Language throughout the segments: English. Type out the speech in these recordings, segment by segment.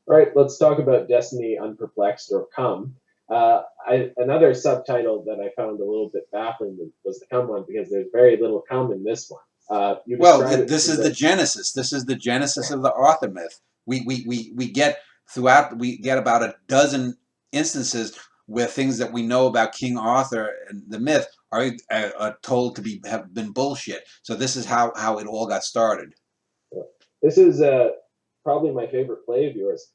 All right, let's talk about Destiny Unperplexed or Come. Another subtitle that I found a little bit baffling was the Come one because there's very little Come in this one. You Well, describe it this as is the genesis. This is the genesis of the Arthur myth. We get throughout. We get about a dozen instances where things that we know about King Arthur and the myth are told to be have been bullshit. So this is how it all got started. this is probably my favorite play of yours.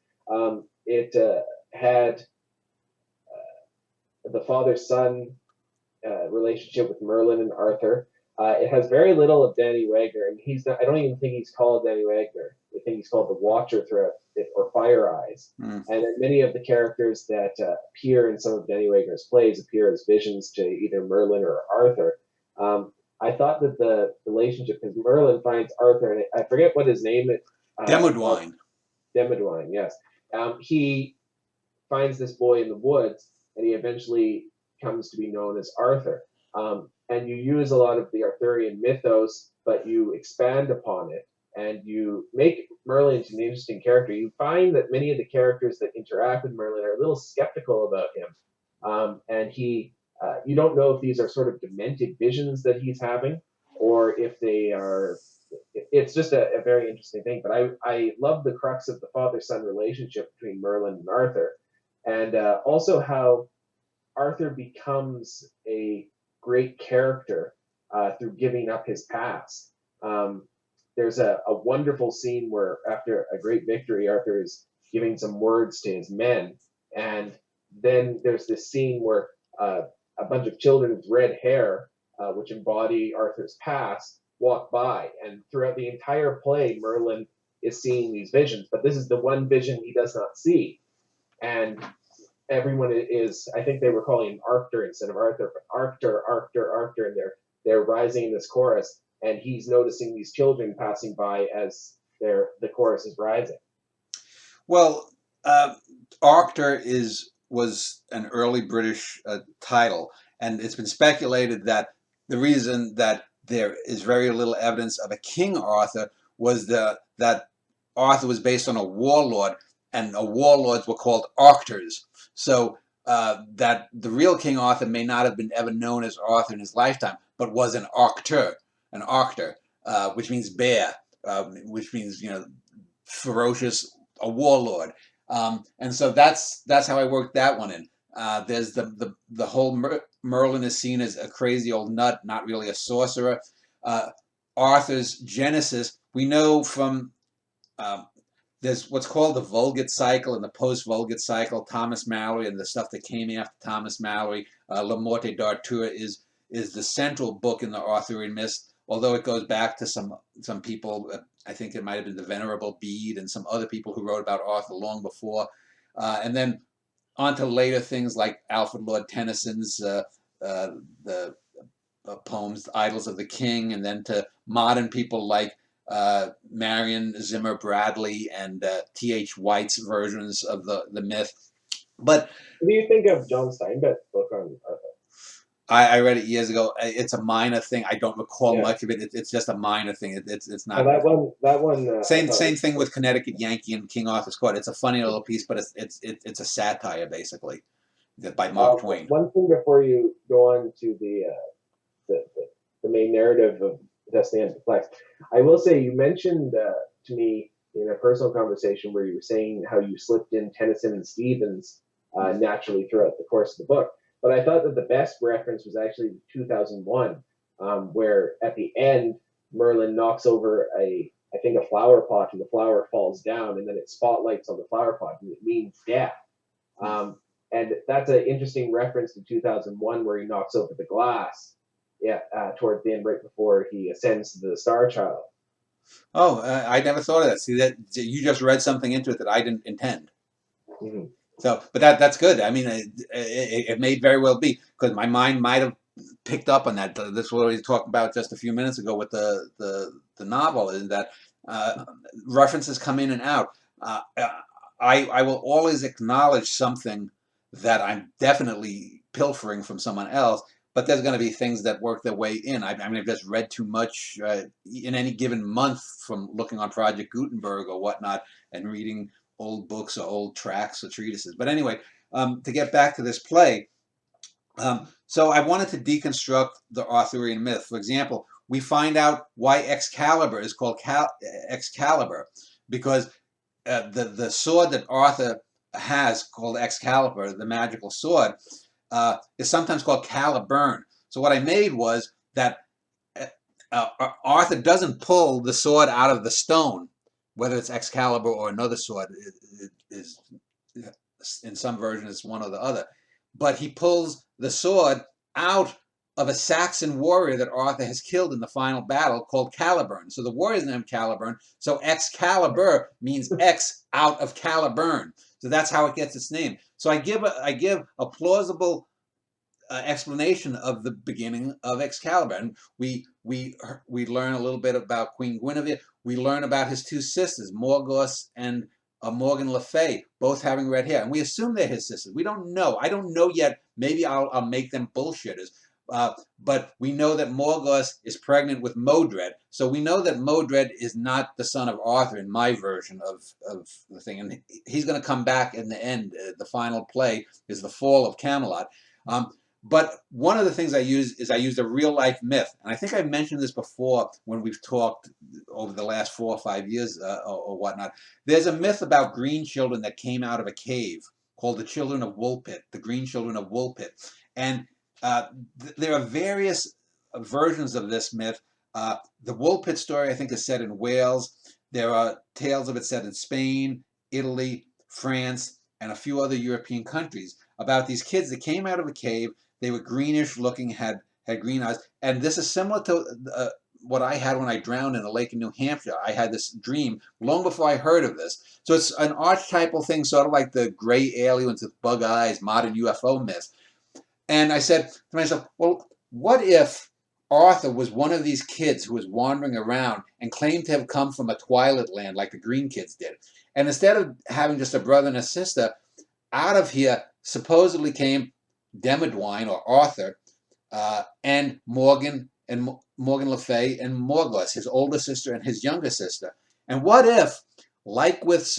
It had the father-son relationship with Merlin and Arthur. It has very little of Danny Wagner, and he's not. I don't even think he's called Danny Wagner. I think he's called the Watcher throughout it, or Fire Eyes. Mm. And then many of the characters that appear in some of Danny Wagner's plays appear as visions to either Merlin or Arthur. I thought that the relationship, because Merlin finds Arthur, and I forget what his name is. Demodwine. Demodwine, yes. He finds this boy in the woods, and he eventually comes to be known as Arthur. And you use a lot of the Arthurian mythos, but you expand upon it, and you make Merlin into an interesting character. You find that many of the characters that interact with Merlin are a little skeptical about him, and you don't know if these are sort of demented visions that he's having, or if they are. It's just a very interesting thing. But I love the crux of the father-son relationship between Merlin and Arthur, and also how Arthur becomes a great character through giving up his past. There's a wonderful scene where, after a great victory, Arthur is giving some words to his men, and then there's this scene where a bunch of children with red hair, which embody Arthur's past, walk by, and throughout the entire play, Merlin is seeing these visions, but this is the one vision he does not see, and everyone is, I think they were calling him Arctur instead of Arthur, but Arctur, Arctur, Arctur, and they're rising in this chorus, and he's noticing these children passing by as the chorus is rising. Well, Arctur was an early British title, and it's been speculated that the reason that there is very little evidence of a King Arthur was that Arthur was based on a warlord, and warlords were called Arcturs. So that the real King Arthur may not have been ever known as Arthur in his lifetime, but was an Arctur, which means bear, which means ferocious, a warlord. And so that's how I worked that one in. There's the whole Merlin is seen as a crazy old nut, not really a sorcerer. Arthur's genesis, we know from there's what's called the Vulgate Cycle and the post-Vulgate Cycle, Thomas Malory and the stuff that came after Thomas Malory. La Morte d'Arthur is the central book in the Arthurian myths, although it goes back to some people. I think it might have been the Venerable Bede and some other people who wrote about Arthur long before. And then on to later things like Alfred Lord Tennyson's the poems, Idylls of the King, and then to modern people like Marion Zimmer Bradley and T.H. White's versions of the myth. But what do you think of John Steinbeck's book on Arthur? I read it years ago. It's a minor thing. I don't recall much of it. It's just a minor thing. It's not. That one. Same thing with Connecticut Yankee and King Arthur's Court. It's a funny little piece, but it's a satire basically, by Mark Twain. One thing before you go on to the main narrative of Destiny Unperplexed, I will say you mentioned to me in a personal conversation where you were saying how you slipped in Tennyson and Stevens naturally throughout the course of the book. But I thought that the best reference was actually 2001, where at the end Merlin knocks over I think a flower pot, and the flower falls down, and then it spotlights on the flower pot, and it means death. And that's an interesting reference to 2001, where he knocks over the glass, towards the end, right before he ascends to the Star Child. Oh, I never thought of that. See, that you just read something into it that I didn't intend. Mm-hmm. So, but that's good. I mean, it may very well be, because my mind might have picked up on that. This is what we talked about just a few minutes ago with the novel, is that references come in and out. I will always acknowledge something that I'm definitely pilfering from someone else, but there's going to be things that work their way in. I mean, I've just read too much in any given month from looking on Project Gutenberg or whatnot, and reading old books or old tracts or treatises. But anyway, to get back to this play, so I wanted to deconstruct the Arthurian myth. For example, we find out why Excalibur is called Excalibur, because the sword that Arthur has, called Excalibur, the magical sword, is sometimes called Caliburn. So what I made was that Arthur doesn't pull the sword out of the stone, whether it's Excalibur or another sword. It is in some versions it's one or the other, but he pulls the sword out of a Saxon warrior that Arthur has killed in the final battle, called Caliburn. So the warrior's named Caliburn. So Excalibur means X out of Caliburn. So that's how it gets its name. So I give a plausible explanation of the beginning of Excalibur, and we learn a little bit about Queen Guinevere. We learn about his two sisters, Morgause and Morgan Le Fay, both having red hair, and we assume they're his sisters. We don't know. I don't know yet. Maybe I'll make them bullshitters. But we know that Morgause is pregnant with Modred, so we know that Modred is not the son of Arthur in my version of the thing, and he's going to come back in the end. The final play is the fall of Camelot. But one of the things I used a real life myth, and I think I mentioned this before when we've talked over the last 4 or 5 years or whatnot. There's a myth about green children that came out of a cave called the Children of Woolpit, the Green Children of Woolpit, and there are various versions of this myth. The Woolpit story, I think, is set in Wales. There are tales of it set in Spain, Italy, France, and a few other European countries about these kids that came out of a cave. They were greenish looking, had green eyes, and this is similar to what I had when I drowned in a lake in New Hampshire. I had this dream long before I heard of this. So it's an archetypal thing, sort of like the gray aliens with bug eyes, modern UFO myth. And I said to myself, well, what if Arthur was one of these kids who was wandering around and claimed to have come from a twilight land like the green kids did? And instead of having just a brother and a sister, out of here supposedly came Demodwine, or Arthur, and Morgan Le Fay and Morgause, his older sister and his younger sister. And what if, like with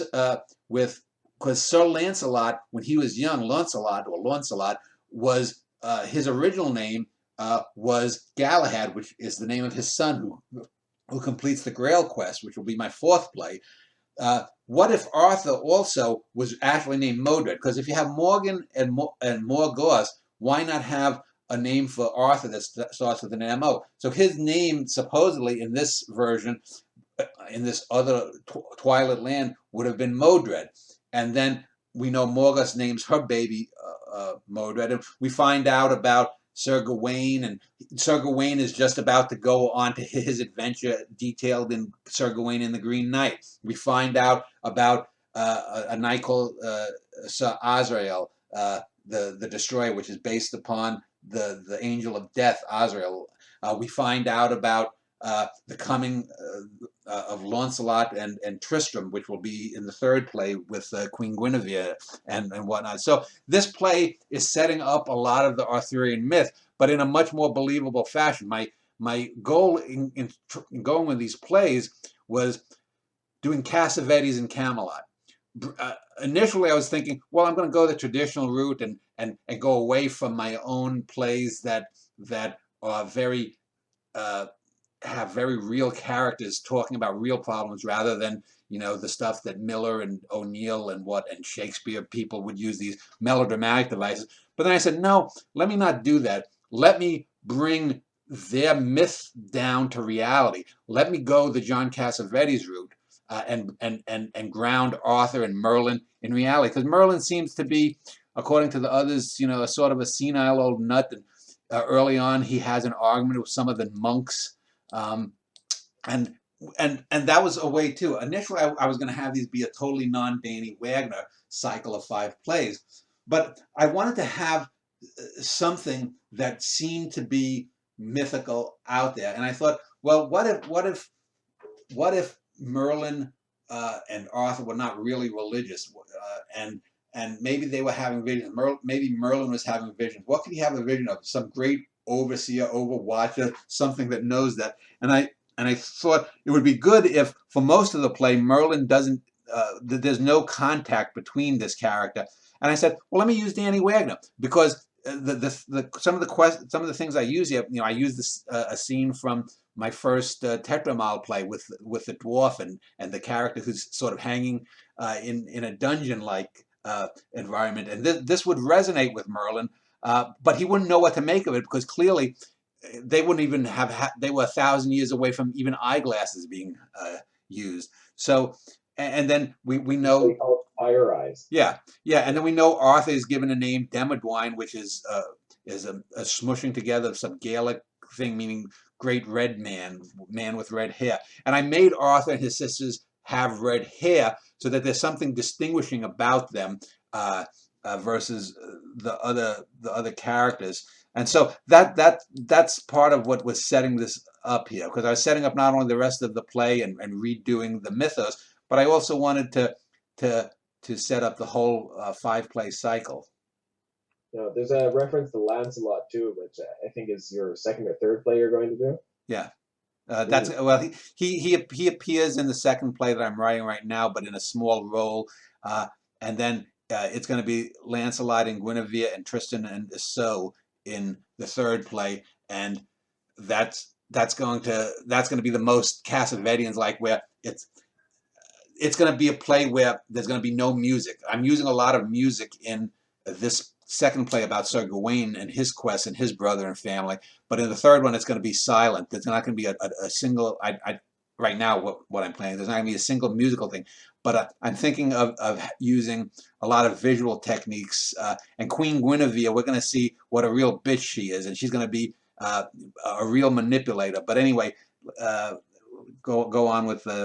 because Sir Lancelot, when he was young, Launcelot was his original name was Galahad, which is the name of his son who completes the Grail quest, which will be my 4th play. What if Arthur also was actually named Modred? Because if you have Morgan and Morgause, why not have a name for Arthur that starts with an M-O? So his name, supposedly in this version, in this other Twilight Land, would have been Modred. And then we know Morgause names her baby Modred. And we find out about Sir Gawain, and Sir Gawain is just about to go on to his adventure detailed in Sir Gawain and the Green Knight. We find out about a knight called Sir Azrael, the Destroyer, which is based upon the angel of death, Azrael. We find out about the coming of Launcelot and Tristram, which will be in the 3rd play with Queen Guinevere and whatnot. So this play is setting up a lot of the Arthurian myth, but in a much more believable fashion. My goal in going with these plays was doing Cassavetes and Camelot. Initially, I was thinking, well, I'm going to go the traditional route and go away from my own plays that are very have very real characters talking about real problems, rather than, you know, the stuff that Miller and O'Neill and Shakespeare people would use, these melodramatic devices. But then I said, no, let me not do that. Let me bring their myth down to reality. Let me go the John Cassavetes route and ground Arthur and Merlin in reality. Because Merlin seems to be, according to the others, you know, a sort of a senile old nut. And early on, he has an argument with some of the monks. And that was a way too. Initially, I was going to have these be a totally non-Danny Wagner cycle of 5 plays, but I wanted to have something that seemed to be mythical out there. And I thought, well, what if Merlin and Arthur were not really religious, and maybe they were having visions. Maybe Merlin was having visions. What could he have a vision of? Some great overseer, overwatcher, something that knows that. And I thought it would be good if, for most of the play, Merlin doesn't there's no contact between this character. And I said, well, let me use Danny Wagner, because some of the things I use here, I use this a scene from my first Tetramal play with the dwarf and the character who's sort of hanging in a dungeon like environment, and this would resonate with Merlin, but he wouldn't know what to make of it, because clearly they wouldn't even they were 1,000 years away from even eyeglasses being used. So, and then we know, They call it fire eyes. yeah, and then we know Arthur is given a name Demodwine, which is a smushing together of some Gaelic thing meaning great red man with red hair. And I made Arthur and his sisters have red hair so that there's something distinguishing about them versus the other characters. And so that's part of what was setting this up here, because I was setting up not only the rest of the play and redoing the mythos, but I also wanted to set up the whole 5-play cycle. Now, there's a reference to Lancelot too, which I think is your second or third play you're going to do. Yeah, that's well, he appears in the second play that I'm writing right now, but in a small role, and then it's going to be Lancelot and Guinevere and Tristan and Iseult in the third play, and that's going to be the most Castlevanians like, where it's going to be a play where there's going to be no music. I'm using a lot of music in this second play about Sir Gawain and his quest and his brother and family, but in the third one it's going to be silent. There's not going to be a single, right now what I'm playing, there's not going to be a single musical thing, but I'm thinking of using a lot of visual techniques, and Queen Guinevere, we're going to see what a real bitch she is, and she's going to be a real manipulator. But anyway, go on with the